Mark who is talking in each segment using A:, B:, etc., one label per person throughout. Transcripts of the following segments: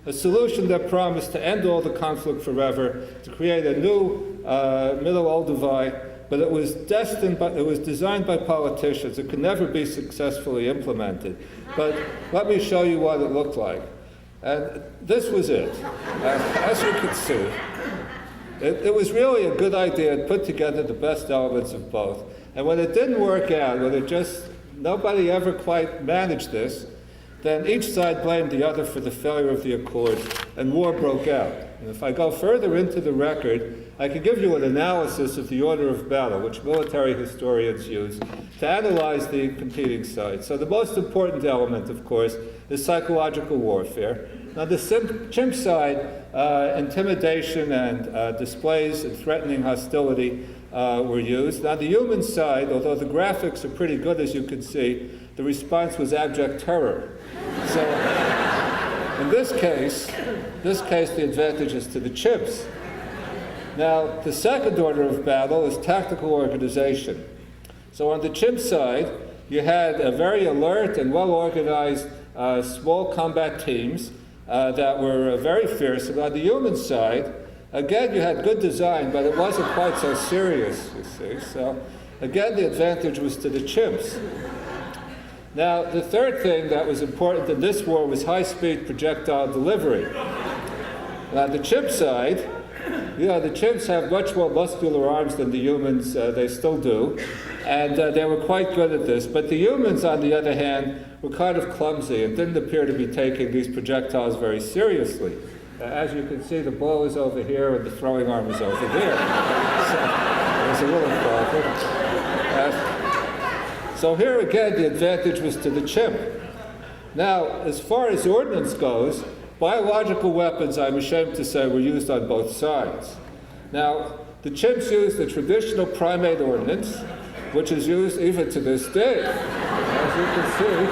A: a solution that promised to end all the conflict forever, to create a new Middle Olduvai, but it was designed by politicians. It could never be successfully implemented. But let me show you what it looked like. And this was it. As you can see, it was really a good idea. It put together the best elements of both. And when it didn't work out, nobody ever quite managed this, then each side blamed the other for the failure of the accord, and war broke out. And if I go further into the record, I can give you an analysis of the order of battle, which military historians use to analyze the competing sides. So the most important element, of course, is psychological warfare. Now, the chimp side, intimidation and displays and threatening hostility were used. Now, the human side, although the graphics are pretty good, as you can see, the response was abject terror. So, in this case, the advantage is to the chimps. Now, the second order of battle is tactical organization. So on the chimp side, you had a very alert and well-organized small combat teams that were very fearsome. On the human side, again, you had good design, but it wasn't quite so serious, you see. So again, the advantage was to the chimps. Now, the third thing that was important in this war was high-speed projectile delivery. On the chimp side, the chimps have much more muscular arms than the humans. They still do. And they were quite good at this. But the humans, on the other hand, were kind of clumsy and didn't appear to be taking these projectiles very seriously. As you can see, the bow is over here and the throwing arm is over there. So there's a little problem. So here again, the advantage was to the chimp. Now, as far as ordnance goes, biological weapons, I'm ashamed to say, were used on both sides. Now, the chimps used the traditional primate ordnance, which is used even to this day. As you can see,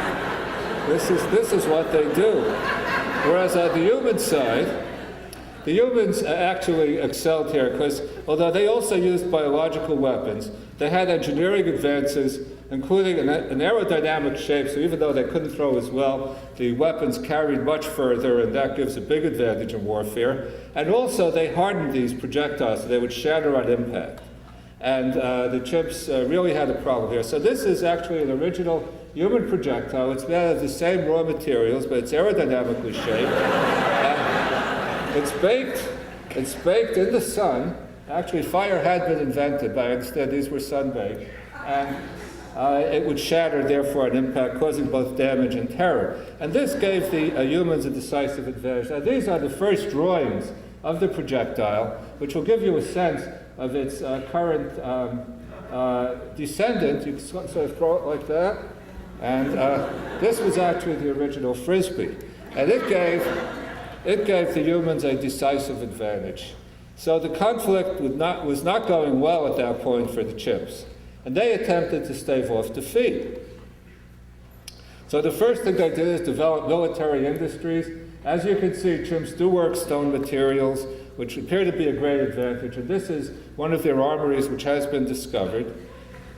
A: this is what they do. Whereas on the human side, the humans actually excelled here because although they also used biological weapons, they had engineering advances, including an aerodynamic shape, so even though they couldn't throw as well, the weapons carried much further, and that gives a big advantage in warfare. And also, they hardened these projectiles, so they would shatter on impact. And the chimps really had a problem here. So this is actually an original human projectile. It's made out of the same raw materials, but it's aerodynamically shaped. And it's baked in the sun. Actually, fire had been invented, but I understand these were sun-baked. And it would shatter, therefore, on impact, causing both damage and terror. And this gave the humans a decisive advantage. Now, these are the first drawings of the projectile, which will give you a sense of its current descendant. You can sort of throw it like that. And this was actually the original Frisbee. And it gave the humans a decisive advantage. So the conflict was not going well at that point for the chimps. And they attempted to stave off defeat. So the first thing they did is develop military industries. As you can see, chimps do work stone materials, which appear to be a great advantage. And this is one of their armories which has been discovered.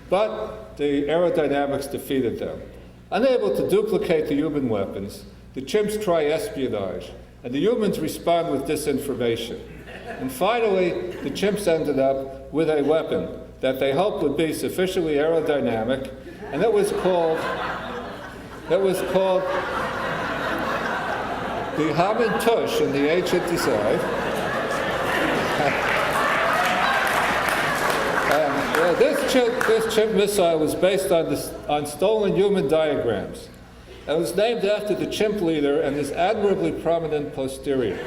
A: But the aerodynamics defeated them. Unable to duplicate the human weapons, the chimps try espionage, and the humans respond with disinformation. And finally, the chimps ended up with a weapon that they hoped would be sufficiently aerodynamic, and it was called the Hamantash in the ancient design. This chimp missile was based on stolen human diagrams. It was named after the chimp leader and is admirably prominent posterior.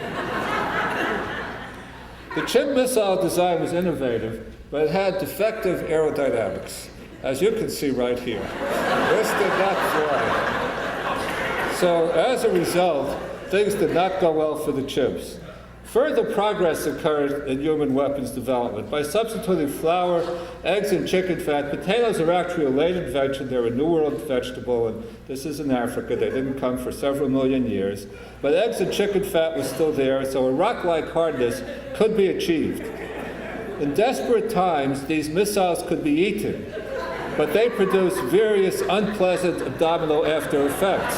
A: The chimp missile design was innovative, but it had defective aerodynamics, as you can see right here. This did not fly. So as a result, things did not go well for the chimps. Further progress occurred in human weapons development. By substituting flour, eggs, and chicken fat, potatoes are actually a late invention. They're a New World vegetable, and this is in Africa. They didn't come for several million years. But eggs and chicken fat was still there, so a rock-like hardness could be achieved. In desperate times, these missiles could be eaten, but they produce various unpleasant abdominal after effects.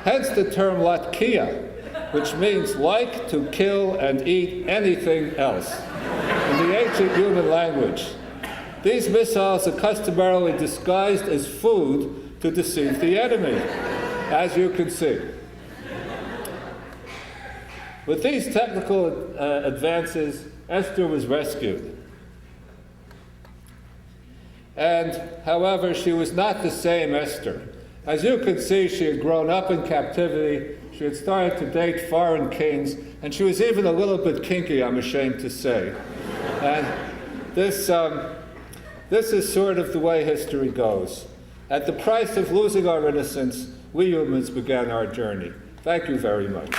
A: Hence the term latke. which means like to kill and eat anything else in the ancient human language. These missiles are customarily disguised as food to deceive the enemy, as you can see. With these technical advances, Esther was rescued. And, however, she was not the same Esther. As you can see, she had grown up in captivity, she had started to date foreign kings, and she was even a little bit kinky, I'm ashamed to say. And this is sort of the way history goes. At the price of losing our innocence, we humans began our journey. Thank you very much.